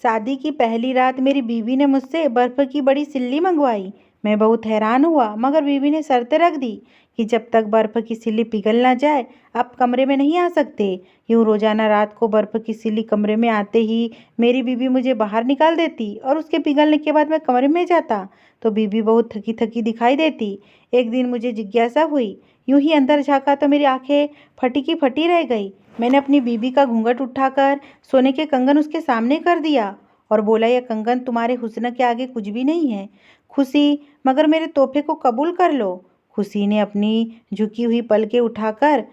शादी की पहली रात मेरी बीवी ने मुझसे बर्फ़ की बड़ी सिल्ली मंगवाई। मैं बहुत हैरान हुआ, मगर बीवी ने शर्तें रख दी कि जब तक बर्फ़ की सिल्ली पिघल ना जाए आप कमरे में नहीं आ सकते। यूँ रोज़ाना रात को बर्फ़ की सिल्ली कमरे में आते ही मेरी बीवी मुझे बाहर निकाल देती और उसके पिघलने के बाद मैं कमरे में जाता तो बीवी बहुत थकी थकी दिखाई देती। एक दिन मुझे जिज्ञासा हुई, यूँ ही अंदर झाँका तो मेरी आंखें फटी की फटी रह गई। मैंने अपनी बीवी का घूंघट उठाकर सोने के कंगन उसके सामने कर दिया और बोला, यह कंगन तुम्हारे हुस्न के आगे कुछ भी नहीं है खुशी, मगर मेरे तोहफे को कबूल कर लो। खुशी ने अपनी झुकी हुई पलकें उठाकर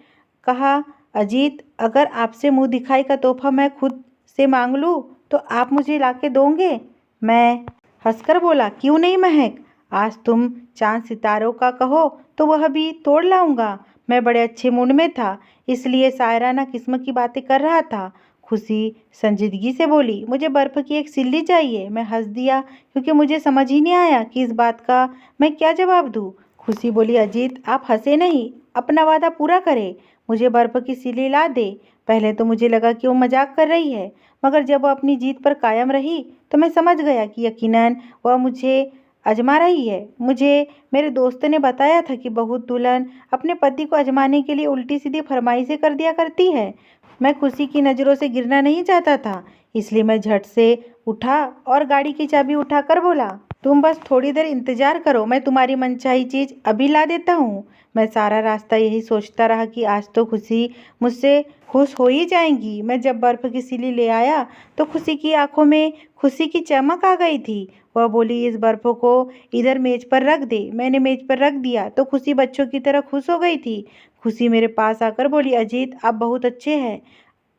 कहा, अजीत, अगर आपसे मुंह दिखाई का तोहफा मैं खुद से मांग लूँ तो आप मुझे लाके दोगे? मैं हंसकर बोला, क्यों नहीं महक, आज तुम चांद सितारों का कहो तो वह भी तोड़ लाऊंगा। मैं बड़े अच्छे मूड में था, इसलिए शायराना किस्म की बातें कर रहा था। खुशी संजीदगी से बोली, मुझे बर्फ़ की एक सिल्ली चाहिए। मैं हंस दिया क्योंकि मुझे समझ ही नहीं आया कि इस बात का मैं क्या जवाब दूँ। खुशी बोली, अजीत, आप हंसे नहीं, अपना वादा पूरा करें, मुझे बर्फ़ की सिल्ली ला दे। पहले तो मुझे लगा कि वो मजाक कर रही है, मगर जब वो अपनी जीत पर कायम रही तो मैं समझ गया कि यकीनन वह मुझे आजमा रही है। मुझे मेरे दोस्त ने बताया था कि बहुत दुल्हन अपने पति को आजमाने के लिए उल्टी सीधी फरमाइशें कर दिया करती है। मैं खुशी की नज़रों से गिरना नहीं चाहता था, इसलिए मैं झट से उठा और गाड़ी की चाबी उठाकर बोला, तुम बस थोड़ी देर इंतजार करो, मैं तुम्हारी मनचाही चीज़ अभी ला देता हूँ। मैं सारा रास्ता यही सोचता रहा कि आज तो खुशी मुझसे खुश हो ही जाएंगी। मैं जब बर्फ़ की सिल्ली ले आया तो खुशी की आंखों में खुशी की चमक आ गई थी। वह बोली, इस बर्फ़ को इधर मेज पर रख दे। मैंने मेज पर रख दिया तो खुशी बच्चों की तरह खुश हो गई थी। खुशी मेरे पास आकर बोली, अजीत, आप बहुत अच्छे हैं,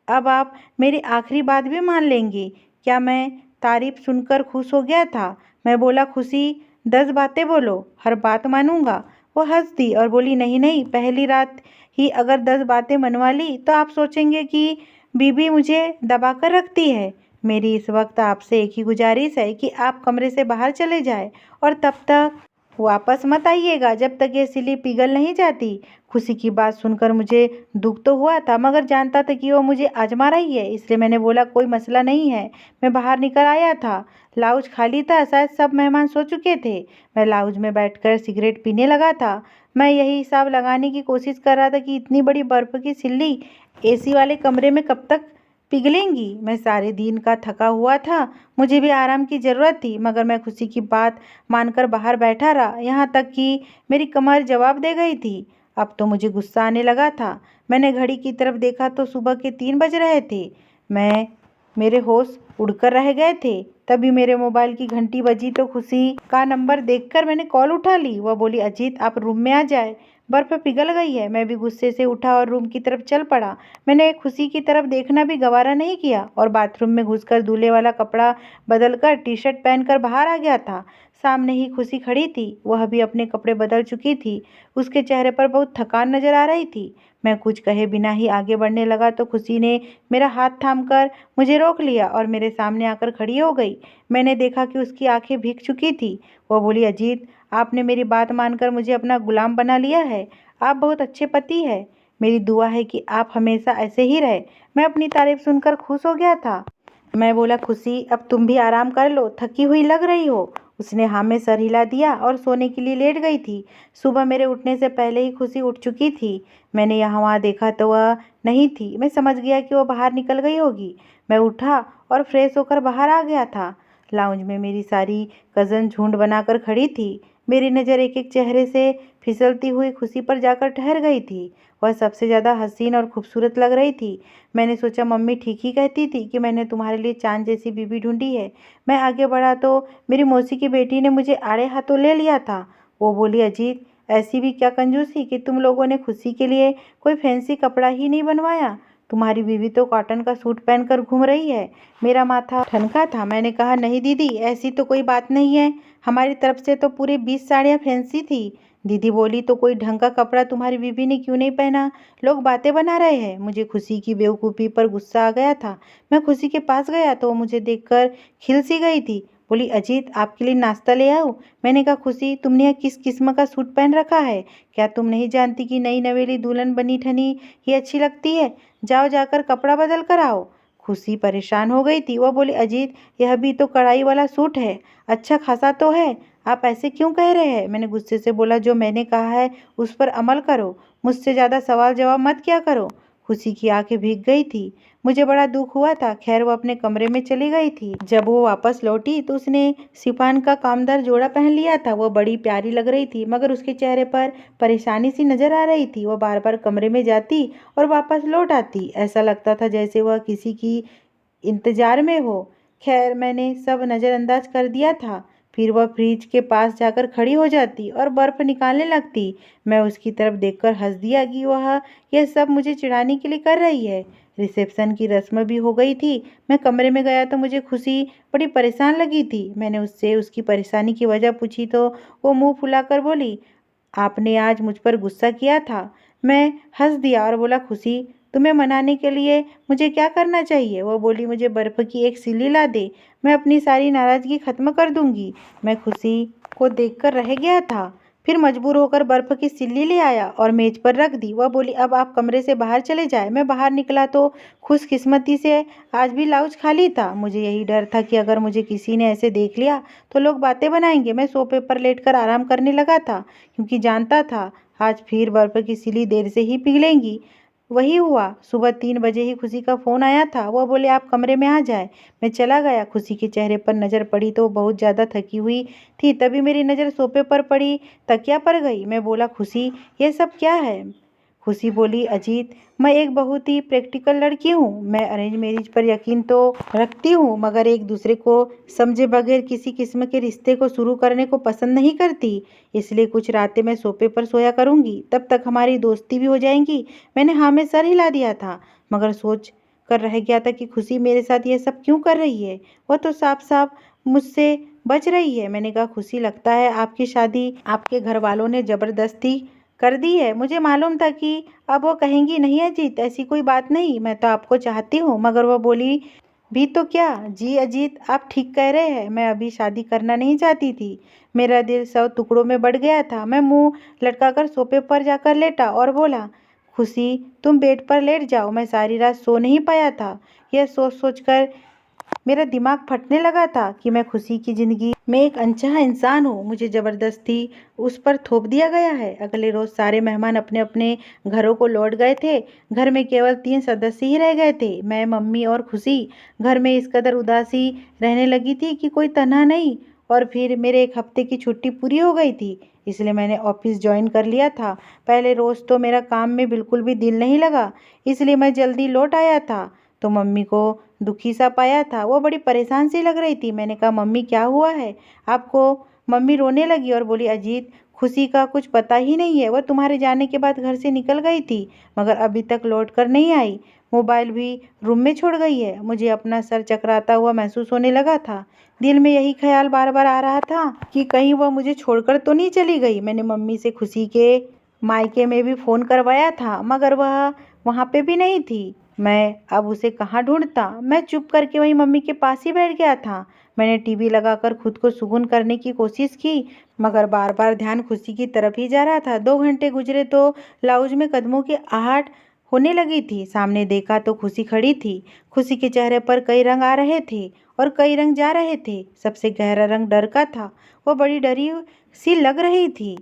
अब आप मेरी आखिरी बात भी मान लेंगे क्या? मैं तारीफ सुनकर खुश हो गया था। मैं बोला, खुशी, 10 बातें बोलो, हर बात मानूंगा। वो हंस दी और बोली, नहीं नहीं, पहली रात ही अगर 10 बातें मनवा ली तो आप सोचेंगे कि बीबी मुझे दबा कर रखती है। मेरी इस वक्त आपसे एक ही गुजारिश है कि आप कमरे से बाहर चले जाएं और तब तक वापस मत आइएगा जब तक ये सिल्ली पिघल नहीं जाती। खुशी की बात सुनकर मुझे दुख तो हुआ था, मगर जानता था कि वो मुझे आजमा रही है, इसलिए मैंने बोला, कोई मसला नहीं है। मैं बाहर निकल आया था, लाउंज खाली था, शायद सब मेहमान सो चुके थे। मैं लाउंज में बैठकर सिगरेट पीने लगा था। मैं यही हिसाब लगाने की कोशिश कर रहा था कि इतनी बड़ी बर्फ़ की सिल्ली एसी वाले कमरे में कब तक पिघलेंगी। मैं सारे दिन का थका हुआ था, मुझे भी आराम की ज़रूरत थी, मगर मैं खुशी की बात मानकर बाहर बैठा रहा, यहाँ तक कि मेरी कमर जवाब दे गई थी। अब तो मुझे गुस्सा आने लगा था। मैंने घड़ी की तरफ देखा तो सुबह के 3 बज रहे थे। मेरे होश उड़कर रह गए थे। तभी मेरे मोबाइल की घंटी बजी तो खुशी का नंबर देखकर मैंने कॉल उठा ली। वह बोली, अजीत, आप रूम में आ जाए, बर्फ़ पिघल गई है। मैं भी गुस्से से उठा और रूम की तरफ चल पड़ा। मैंने खुशी की तरफ देखना भी गवारा नहीं किया और बाथरूम में घुसकर दूल्हे वाला कपड़ा बदलकर टी-शर्ट पहनकर बाहर आ गया था। सामने ही खुशी खड़ी थी, वह भी अपने कपड़े बदल चुकी थी। उसके चेहरे पर बहुत थकान नजर आ रही थी। मैं कुछ कहे बिना ही आगे बढ़ने लगा तो खुशी ने मेरा हाथ थामकर मुझे रोक लिया और मेरे सामने आकर खड़ी हो गई। मैंने देखा कि उसकी आंखें भीग चुकी थी। वह बोली, अजीत, आपने मेरी बात मानकर मुझे अपना गुलाम बना लिया है। आप बहुत अच्छे पति हैं। मेरी दुआ है कि आप हमेशा ऐसे ही रहे। मैं अपनी तारीफ सुनकर खुश हो गया था। मैं बोला, खुशी, अब तुम भी आराम कर लो, थकी हुई लग रही हो। उसने हाँ में सर हिला दिया और सोने के लिए लेट गई थी। सुबह मेरे उठने से पहले ही खुशी उठ चुकी थी। मैंने यहाँ वहाँ देखा तो वह नहीं थी। मैं समझ गया कि वह बाहर निकल गई होगी। मैं उठा और फ्रेश होकर बाहर आ गया था। लाउंज में मेरी सारी कज़न झुंड बनाकर खड़ी थी। मेरी नज़र एक एक चेहरे से फिसलती हुई खुशी पर जाकर ठहर गई थी। वह सबसे ज़्यादा हसीन और खूबसूरत लग रही थी। मैंने सोचा, मम्मी ठीक ही कहती थी कि मैंने तुम्हारे लिए चांद जैसी बीवी ढूंढी है। मैं आगे बढ़ा तो मेरी मौसी की बेटी ने मुझे आड़े हाथों ले लिया था। वो बोली, अजीत, ऐसी भी क्या कंजूसी कि तुम लोगों ने खुशी के लिए कोई फैंसी कपड़ा ही नहीं बनवाया। तुम्हारी बीवी तो कॉटन का सूट पहनकर घूम रही है। मेरा माथा ठनका था। मैंने कहा, नहीं दीदी, ऐसी तो कोई बात नहीं है, हमारी तरफ से तो पूरी 20 साड़ियाँ फैंसी थी। दीदी बोली, तो कोई ढंग का कपड़ा तुम्हारी बीवी ने क्यों नहीं पहना? लोग बातें बना रहे हैं। मुझे खुशी की बेवकूफ़ी पर गुस्सा आ गया था। मैं खुशी के पास गया तो वो मुझे देखकर खिल सी गई थी। बोली, अजीत, आपके लिए नाश्ता ले आऊं? मैंने कहा, खुशी, तुमने यह किस किस्म का सूट पहन रखा है? क्या तुम नहीं जानती कि नई नवेली दुल्हन बनी ठनी ये अच्छी लगती है? जाओ, जाकर कपड़ा बदल कर आओ। खुशी परेशान हो गई थी। वह बोली, अजीत, यह भी तो कढ़ाई वाला सूट है, अच्छा खासा तो है, आप ऐसे क्यों कह रहे हैं? मैंने गुस्से से बोला, जो मैंने कहा है उस पर अमल करो, मुझसे ज़्यादा सवाल जवाब मत किया करो। खुशी की आंखें भीग गई थी। मुझे बड़ा दुख हुआ था। खैर, वो अपने कमरे में चली गई थी। जब वो वापस लौटी तो उसने शिफॉन का कामदार जोड़ा पहन लिया था। वो बड़ी प्यारी लग रही थी, मगर उसके चेहरे पर परेशानी सी नजर आ रही थी। वो बार बार कमरे में जाती और वापस लौट आती। ऐसा लगता था जैसे वह किसी की इंतजार में हो। खैर, मैंने सब नज़रअंदाज कर दिया था। फिर वह फ्रिज के पास जाकर खड़ी हो जाती और बर्फ़ निकालने लगती। मैं उसकी तरफ देखकर हंस दिया कि वह यह सब मुझे चिढ़ाने के लिए कर रही है। रिसेप्शन की रस्म भी हो गई थी। मैं कमरे में गया तो मुझे खुशी बड़ी परेशान लगी थी। मैंने उससे उसकी परेशानी की वजह पूछी तो वो मुंह फुलाकर बोली, आपने आज मुझ पर गुस्सा किया था। मैं हंस दिया और बोला, खुशी, तुम्हें मनाने के लिए मुझे क्या करना चाहिए? वो बोली, मुझे बर्फ़ की एक सिल्ली ला दे, मैं अपनी सारी नाराज़गी ख़त्म कर दूंगी। मैं खुशी को देखकर रह गया था। फिर मजबूर होकर बर्फ़ की सिल्ली ले आया और मेज़ पर रख दी। वह बोली, अब आप कमरे से बाहर चले जाए। मैं बाहर निकला तो खुशकिस्मती से आज भी लाउंज खाली था। मुझे यही डर था कि अगर मुझे किसी ने ऐसे देख लिया तो लोग बातें बनाएंगे। मैं सोफे पर लेटकर आराम करने लगा था, क्योंकि जानता था आज फिर बर्फ़ की सिल्ली देर से ही पिघलेंगी। वही हुआ। सुबह 3 बजे ही खुशी का फ़ोन आया था। वह बोले, आप कमरे में आ जाए। मैं चला गया। खुशी के चेहरे पर नज़र पड़ी तो वो बहुत ज़्यादा थकी हुई थी। तभी मेरी नज़र सोफे पर पड़ी, तकिया पर गई। मैं बोला, खुशी, ये सब क्या है? खुशी बोली, अजीत, मैं एक बहुत ही प्रैक्टिकल लड़की हूँ। मैं अरेंज मैरिज पर यकीन तो रखती हूँ, मगर एक दूसरे को समझे बगैर किसी किस्म के रिश्ते को शुरू करने को पसंद नहीं करती। इसलिए कुछ रातें मैं सोफे पर सोया करूँगी, तब तक हमारी दोस्ती भी हो जाएंगी। मैंने हाँ में सर हिला दिया था, मगर सोच कर रह गया था कि खुशी मेरे साथ ये सब क्यों कर रही है। वह तो साफ साफ मुझसे बच रही है। मैंने कहा, खुशी, लगता है आपकी शादी आपके घर वालों ने ज़बरदस्ती कर दी है। मुझे मालूम था कि अब वो कहेंगी, नहीं अजीत, ऐसी कोई बात नहीं, मैं तो आपको चाहती हूँ। मगर वो बोली, भी तो क्या? जी अजीत, आप ठीक कह रहे हैं, मैं अभी शादी करना नहीं चाहती थी। मेरा दिल 100 टुकड़ों में बढ़ गया था। मैं मुंह लटकाकर सोफे पर जाकर लेटा और बोला, खुशी, तुम बेड पर लेट जाओ। मैं सारी रात सो नहीं पाया था। यह सोच सोच कर मेरा दिमाग फटने लगा था कि मैं खुशी की ज़िंदगी में एक अनचाहा इंसान हूँ। मुझे ज़बरदस्ती उस पर थोप दिया गया है। अगले रोज़ सारे मेहमान अपने अपने घरों को लौट गए थे। घर में केवल 3 सदस्य ही रह गए थे, मैं, मम्मी और खुशी। घर में इस कदर उदासी रहने लगी थी कि कोई तन्हा नहीं। और फिर मेरे 1 हफ्ते की छुट्टी पूरी हो गई थी, इसलिए मैंने ऑफिस ज्वाइन कर लिया था। पहले रोज़ तो मेरा काम में बिल्कुल भी दिल नहीं लगा, इसलिए मैं जल्दी लौट आया था। तो मम्मी को दुखी सा पाया था। वो बड़ी परेशान सी लग रही थी। मैंने कहा, मम्मी, क्या हुआ है आपको? मम्मी रोने लगी और बोली, अजीत, खुशी का कुछ पता ही नहीं है। वह तुम्हारे जाने के बाद घर से निकल गई थी, मगर अभी तक लौट कर नहीं आई। मोबाइल भी रूम में छोड़ गई है। मुझे अपना सर चकराता हुआ महसूस होने लगा था। दिल में यही ख्याल बार बार आ रहा था कि कहीं वह मुझे छोड़कर तो नहीं चली गई। मैंने मम्मी से खुशी के मायके में भी फ़ोन करवाया था, मगर वह वहाँ पे भी नहीं थी। मैं अब उसे कहाँ ढूंढता? मैं चुप करके वहीं मम्मी के पास ही बैठ गया था। मैंने टीवी लगाकर खुद को सुकून करने की कोशिश की, मगर बार बार ध्यान खुशी की तरफ ही जा रहा था। 2 घंटे गुजरे तो लाउंज में कदमों की आहट होने लगी थी। सामने देखा तो खुशी खड़ी थी। खुशी के चेहरे पर कई रंग आ रहे थे और कई रंग जा रहे थे। सबसे गहरा रंग डर का था। वो बड़ी डरी सी लग रही थी।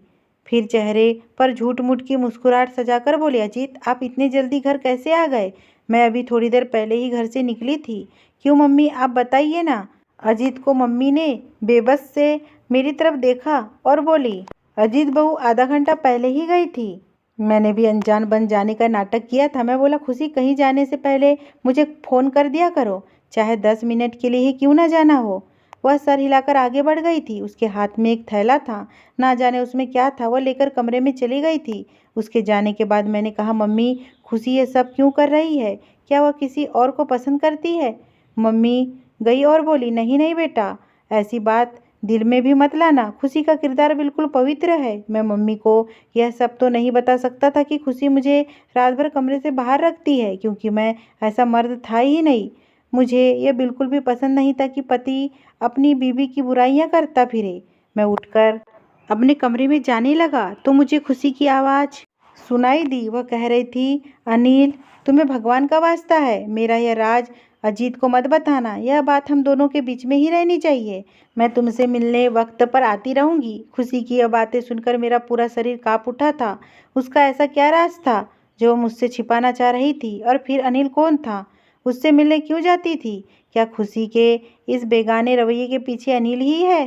फिर चेहरे पर झूठ मूठ की मुस्कुराहट सजाकर बोली, अजीत, आप इतनी जल्दी घर कैसे आ गए? मैं अभी थोड़ी देर पहले ही घर से निकली थी। क्यों मम्मी, आप बताइए ना। अजीत को मम्मी ने बेबस से मेरी तरफ देखा और बोली, अजीत बहू आधा घंटा पहले ही गई थी। मैंने भी अनजान बन जाने का नाटक किया था। मैं बोला, खुशी, कहीं जाने से पहले मुझे फ़ोन कर दिया करो, चाहे 10 मिनट के लिए ही क्यों ना जाना हो। वह सर हिलाकर आगे बढ़ गई थी। उसके हाथ में एक थैला था, ना जाने उसमें क्या था। वह लेकर कमरे में चली गई थी। उसके जाने के बाद मैंने कहा, मम्मी, खुशी ये सब क्यों कर रही है? क्या वह किसी और को पसंद करती है? मम्मी गई और बोली, नहीं नहीं बेटा, ऐसी बात दिल में भी मत लाना। खुशी का किरदार बिल्कुल पवित्र है। मैं मम्मी को यह सब तो नहीं बता सकता था कि खुशी मुझे रात भर कमरे से बाहर रखती है, क्योंकि मैं ऐसा मर्द था ही नहीं। मुझे यह बिल्कुल भी पसंद नहीं था कि पति अपनी बीवी की बुराइयां करता फिरे। मैं उठकर अपने कमरे में जाने लगा तो मुझे खुशी की आवाज़ सुनाई दी। वह कह रही थी, अनिल, तुम्हें भगवान का वास्ता है, मेरा यह राज अजीत को मत बताना, यह बात हम दोनों के बीच में ही रहनी चाहिए। मैं तुमसे मिलने वक्त पर आती रहूंगी। खुशी की यह बातें सुनकर मेरा पूरा शरीर कांप उठा था। उसका ऐसा क्या राज था जो वो मुझसे छिपाना चाह रही थी? और फिर अनिल कौन था? उससे मिलने क्यों जाती थी? क्या खुशी के इस बेगाने रवैये के पीछे अनिल ही है?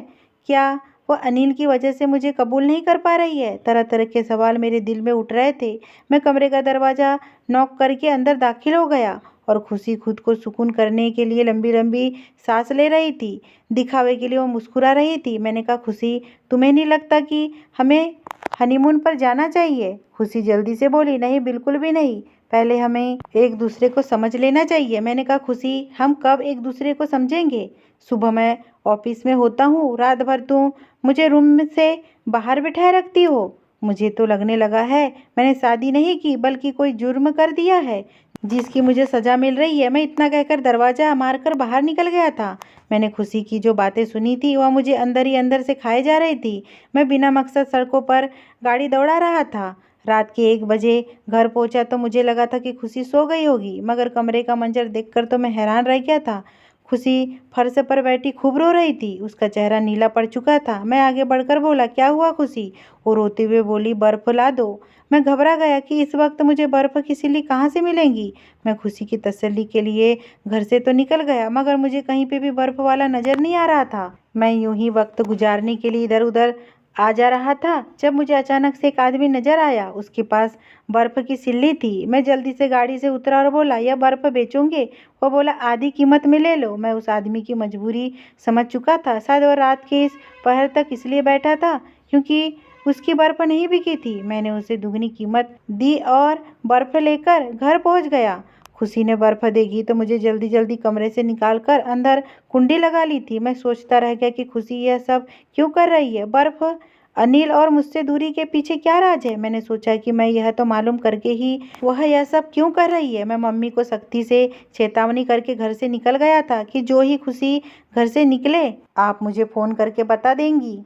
क्या वो अनिल की वजह से मुझे कबूल नहीं कर पा रही है? तरह तरह के सवाल मेरे दिल में उठ रहे थे। मैं कमरे का दरवाज़ा नॉक करके अंदर दाखिल हो गया और खुशी खुद को सुकून करने के लिए लंबी लंबी सांस ले रही थी। दिखावे के लिए वो मुस्कुरा रही थी। मैंने कहा, खुशी, तुम्हें नहीं लगता कि हमें हनीमून पर जाना चाहिए? खुशी जल्दी से बोली, नहीं, बिल्कुल भी नहीं। पहले हमें एक दूसरे को समझ लेना चाहिए। मैंने कहा, खुशी, हम कब एक दूसरे को समझेंगे? सुबह मैं ऑफिस में होता हूँ, रात भर तुम मुझे रूम से बाहर बिठाए रखती हो। मुझे तो लगने लगा है मैंने शादी नहीं की बल्कि कोई जुर्म कर दिया है जिसकी मुझे सजा मिल रही है। मैं इतना कहकर दरवाज़ा मारकर बाहर निकल गया था। मैंने खुशी की जो बातें सुनी थी वह मुझे अंदर ही अंदर से खाए जा रही थी। मैं बिना मकसद सड़कों पर गाड़ी दौड़ा रहा था। रात के 1 बजे घर पहुंचा तो मुझे लगा था कि खुशी सो गई होगी, मगर कमरे का मंजर देखकर तो मैं हैरान रह गया था। खुशी फर्श पर बैठी खूब रो रही थी। उसका चेहरा नीला पड़ चुका था। मैं आगे बढ़कर बोला, क्या हुआ खुशी? वो रोते हुए बोली, बर्फ ला दो। मैं घबरा गया कि इस वक्त मुझे बर्फ की सिल्ली कहाँ से मिलेंगी। मैं खुशी की तसल्ली के लिए घर से तो निकल गया, मगर मुझे कहीं पे भी बर्फ वाला नजर नहीं आ रहा था। मैं यूं ही वक्त गुजारने के लिए इधर उधर आ जा रहा था जब मुझे अचानक से एक आदमी नजर आया। उसके पास बर्फ की सिल्ली थी। मैं जल्दी से गाड़ी से उतरा और बोला, यह बर्फ बेचोगे? वो बोला, आधी कीमत में ले लो। मैं उस आदमी की मजबूरी समझ चुका था। शायद वो रात के इस पहर तक इसलिए बैठा था क्योंकि उसकी बर्फ नहीं बिकी थी। मैंने उसे दुगनी कीमत दी और बर्फ लेकर घर पहुंच गया। खुशी ने बर्फ देखी तो मुझे जल्दी जल्दी कमरे से निकालकर अंदर कुंडी लगा ली थी। मैं सोचता रह गया कि खुशी यह सब क्यों कर रही है। बर्फ, अनिल और मुझसे दूरी के पीछे क्या राज है? मैंने सोचा कि मैं यह तो मालूम करके ही वह यह सब क्यों कर रही है। मैं मम्मी को सख्ती से चेतावनी करके घर से निकल गया था कि जो ही खुशी घर से निकले आप मुझे फ़ोन करके बता देंगी।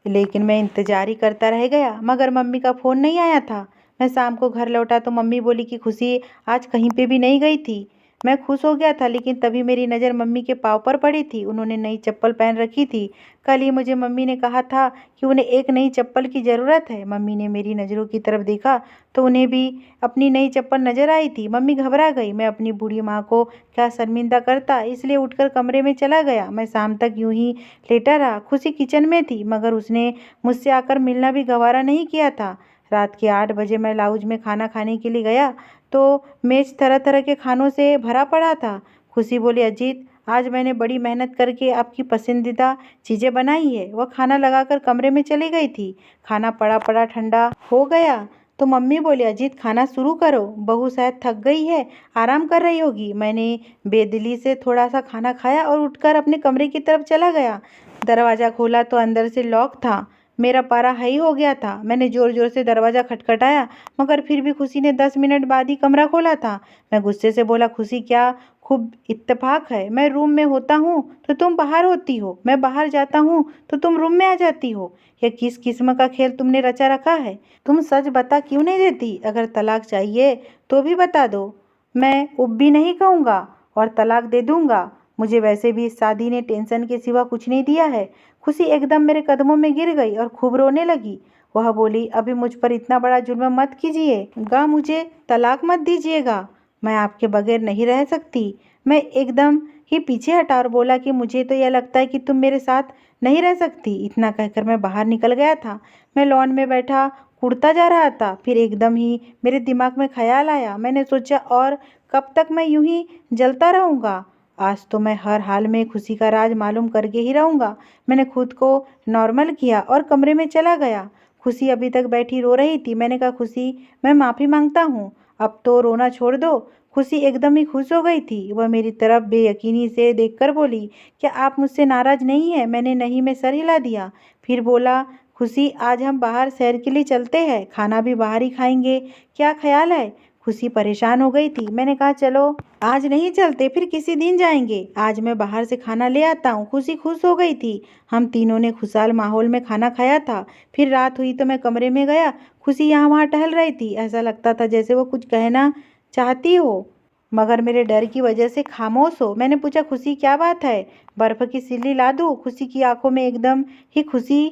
लेकिन मैं इंतजार ही करता रह गया, मगर मम्मी का फ़ोन नहीं आया था। मैं शाम को घर लौटा तो मम्मी बोली कि खुशी आज कहीं पे भी नहीं गई थी। मैं खुश हो गया था, लेकिन तभी मेरी नज़र मम्मी के पाँव पर पड़ी थी। उन्होंने नई चप्पल पहन रखी थी। कल ही मुझे मम्मी ने कहा था कि उन्हें एक नई चप्पल की ज़रूरत है। मम्मी ने मेरी नज़रों की तरफ देखा तो उन्हें भी अपनी नई चप्पल नज़र आई थी। मम्मी घबरा गई। मैं अपनी बूढ़ी माँ को क्या शर्मिंदा करता, इसलिए उठकर कमरे में चला गया। मैं शाम तक यूं ही लेटा रहा। खुशी किचन में थी, मगर उसने मुझसे आकर मिलना भी गवारा नहीं किया था। रात के 8 बजे मैं लाउंज में खाना खाने के लिए गया तो मेज तरह तरह के खानों से भरा पड़ा था। खुशी बोली, अजीत, आज मैंने बड़ी मेहनत करके आपकी पसंदीदा चीज़ें बनाई है। वह खाना लगाकर कमरे में चली गई थी। खाना पड़ा पड़ा ठंडा हो गया तो मम्मी बोली, अजीत, खाना शुरू करो। बहू शायद थक गई है, आराम कर रही होगी। मैंने बेदिली से थोड़ा सा खाना खाया और उठकर अपने कमरे की तरफ चला गया। दरवाज़ा खोला तो अंदर से लॉक था। मेरा पारा हाई हो गया था। मैंने ज़ोर ज़ोर से दरवाज़ा खटखटाया, मगर फिर भी खुशी ने 10 मिनट बाद ही कमरा खोला था। मैं गुस्से से बोला, खुशी, क्या खूब इत्तेफाक है। मैं रूम में होता हूँ तो तुम बाहर होती हो, मैं बाहर जाता हूँ तो तुम रूम में आ जाती हो। यह किस किस्म का खेल तुमने रचा रखा है? तुम सच बता क्यों नहीं देती? अगर तलाक चाहिए तो भी बता दो, मैं उब भी नहीं कहूँगा और तलाक दे दूँगा। मुझे वैसे भी इस शादी ने टेंशन के सिवा कुछ नहीं दिया है। खुशी एकदम मेरे कदमों में गिर गई और खूब रोने लगी। वह बोली, अभी मुझ पर इतना बड़ा जुल्म मत कीजिएगा, मुझे तलाक मत दीजिएगा, मैं आपके बगैर नहीं रह सकती। मैं एकदम ही पीछे हटा और बोला कि मुझे तो यह लगता है कि तुम मेरे साथ नहीं रह सकती। इतना कहकर मैं बाहर निकल गया था। मैं लॉन में बैठा कुड़ता जा रहा था। फिर एकदम ही मेरे दिमाग में ख्याल आया। मैंने सोचा, और कब तक मैं यूं ही जलता रहूँगा? आज तो मैं हर हाल में खुशी का राज मालूम करके ही रहूँगा। मैंने खुद को नॉर्मल किया और कमरे में चला गया। खुशी अभी तक बैठी रो रही थी। मैंने कहा, खुशी, मैं माफ़ी मांगता हूँ, अब तो रोना छोड़ दो। खुशी एकदम ही खुश हो गई थी। वह मेरी तरफ बेयकीनी से देखकर बोली, क्या आप मुझसे नाराज़ नहीं हैं? मैंने नहीं में सर हिला दिया। फिर बोला, खुशी, आज हम बाहर सैर के लिए चलते हैं, खाना भी बाहर ही खाएंगे, क्या ख्याल है? खुशी परेशान हो गई थी। मैंने कहा, चलो आज नहीं चलते, फिर किसी दिन जाएंगे, आज मैं बाहर से खाना ले आता हूँ। खुशी खुश हो गई थी। हम तीनों ने खुशहाल माहौल में खाना खाया था। फिर रात हुई तो मैं कमरे में गया। खुशी यहाँ वहाँ टहल रही थी। ऐसा लगता था जैसे वो कुछ कहना चाहती हो। मगर मेरे डर की वजह से खामोश हो। मैंने पूछा, खुशी क्या बात है? बर्फ़ की सिल्ली ला दूँ? खुशी की आंखों में एकदम ही खुशी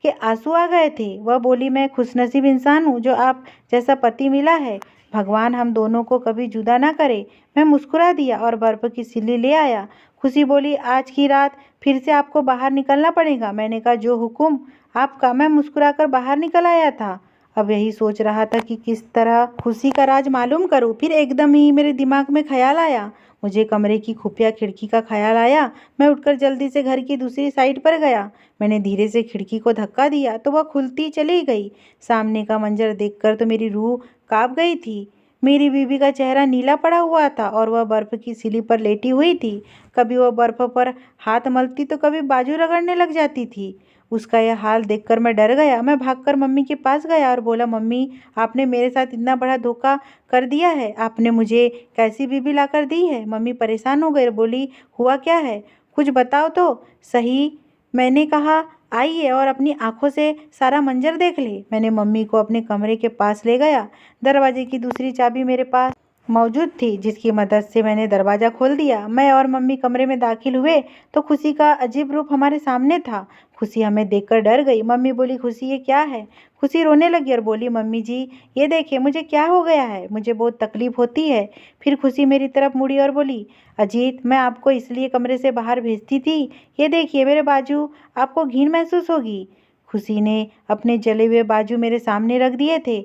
के आंसू आ गए थे। वह बोली, मैं खुशनसीब इंसान हूँ जो आप जैसा पति मिला है। भगवान हम दोनों को कभी जुदा ना करे। मैं मुस्कुरा दिया और बर्फ़ की सिल्ली ले आया। खुशी बोली, आज की रात फिर से आपको बाहर निकलना पड़ेगा। मैंने कहा, जो हुक्म आपका। मैं मुस्कुराकर बाहर निकल आया था। अब यही सोच रहा था कि किस तरह खुशी का राज मालूम करूं। फिर एकदम ही मेरे दिमाग में ख्याल आया। मुझे कमरे की खुफिया खिड़की का ख्याल आया। मैं उठकर जल्दी से घर की दूसरी साइड पर गया। मैंने धीरे से खिड़की को धक्का दिया तो वह खुलती चली गई। सामने का मंजर देखकर तो मेरी रूह कांप गई थी। मेरी बीवी का चेहरा नीला पड़ा हुआ था और वह बर्फ़ की सिली पर लेटी हुई थी। कभी वह बर्फ़ पर हाथ मलती तो कभी बाजू रगड़ने लग जाती थी। उसका यह हाल देखकर मैं डर गया। मैं भागकर मम्मी के पास गया और बोला, मम्मी, आपने मेरे साथ इतना बड़ा धोखा कर दिया है। आपने मुझे कैसी बीवी लाकर दी है? मम्मी परेशान हो गई और बोली, हुआ क्या है? कुछ बताओ तो सही। मैंने कहा, आइए और अपनी आंखों से सारा मंजर देख ले। मैंने मम्मी को अपने कमरे के पास ले गया। दरवाजे की दूसरी चाबी मेरे पास मौजूद थी, जिसकी मदद से मैंने दरवाज़ा खोल दिया। मैं और मम्मी कमरे में दाखिल हुए तो खुशी का अजीब रूप हमारे सामने था। खुशी हमें देखकर डर गई। मम्मी बोली, खुशी ये क्या है? खुशी रोने लगी और बोली, मम्मी जी, ये देखिए मुझे क्या हो गया है। मुझे बहुत तकलीफ होती है। फिर खुशी मेरी तरफ मुड़ी और बोली, अजीत, मैं आपको इसलिए कमरे से बाहर भेजती थी। ये देखिए मेरे बाजू, आपको घिन महसूस होगी। खुशी ने अपने जले हुए बाजू मेरे सामने रख दिए थे।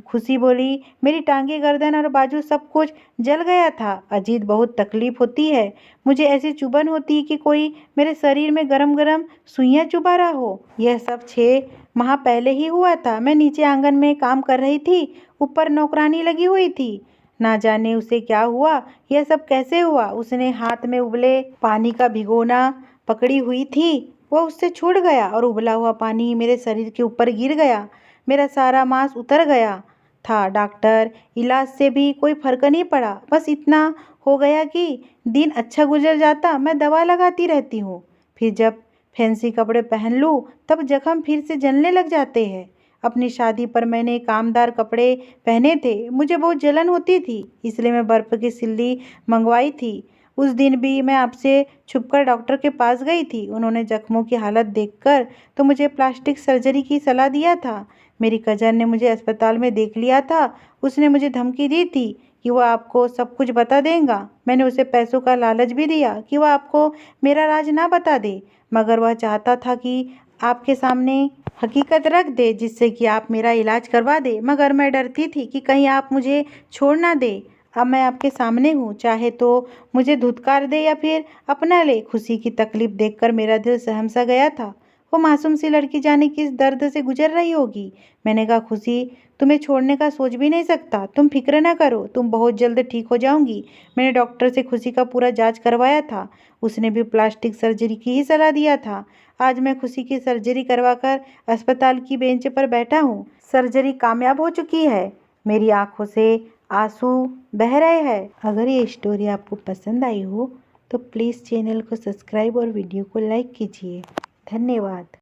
खुशी बोली, मेरी टांगे, गर्दन और बाजू सब कुछ जल गया था। अजीत, बहुत तकलीफ होती है। मुझे ऐसी चुभन होती है कि कोई मेरे शरीर में गरम गरम सुइयां चुभा रहा हो। यह सब 6 माह पहले ही हुआ था। मैं नीचे आंगन में काम कर रही थी। ऊपर नौकरानी लगी हुई थी। ना जाने उसे क्या हुआ, यह सब कैसे हुआ। उसने हाथ में उबले पानी का भिगोना पकड़ी हुई थी। वह उससे छूट गया और उबला हुआ पानी मेरे शरीर के ऊपर गिर गया। मेरा सारा मांस उतर गया था। डॉक्टर इलाज से भी कोई फर्क नहीं पड़ा। बस इतना हो गया कि दिन अच्छा गुजर जाता। मैं दवा लगाती रहती हूँ। फिर जब फैंसी कपड़े पहन लूँ तब जख्म फिर से जलने लग जाते हैं। अपनी शादी पर मैंने कामदार कपड़े पहने थे। मुझे बहुत जलन होती थी, इसलिए मैं बर्फ़ की सिल्ली मंगवाई थी। उस दिन भी मैं आपसे छुपकर डॉक्टर के पास गई थी। उन्होंने जख्मों की हालत देखकर तो मुझे प्लास्टिक सर्जरी की सलाह दिया था। मेरी कज़न ने मुझे अस्पताल में देख लिया था। उसने मुझे धमकी दी थी कि वह आपको सब कुछ बता देगा। मैंने उसे पैसों का लालच भी दिया कि वह आपको मेरा राज ना बता दे, मगर वह चाहता था कि आपके सामने हकीकत रख दे, जिससे कि आप मेरा इलाज करवा दे। मगर मैं डरती थी कि कहीं आप मुझे छोड़ ना दे। अब मैं आपके सामने हूँ, चाहे तो मुझे धुतकार दे या फिर अपना ले। खुशी की तकलीफ देखकर मेरा दिल सहम सा गया था। वो मासूम सी लड़की जाने किस दर्द से गुजर रही होगी। मैंने कहा, खुशी, तुम्हें छोड़ने का सोच भी नहीं सकता। तुम फिक्र ना करो, तुम बहुत जल्द ठीक हो जाओगी। मैंने डॉक्टर से खुशी का पूरा जांच करवाया था। उसने भी प्लास्टिक सर्जरी की ही सलाह दिया था। आज मैं खुशी की सर्जरी करवाकर अस्पताल की बेंच पर बैठा हूँ। सर्जरी कामयाब हो चुकी है। मेरी आंखों से आंसू बह रहे हैं। अगर ये स्टोरी आपको पसंद आई हो तो प्लीज़ चैनल को सब्सक्राइब और वीडियो को लाइक कीजिए। धन्यवाद।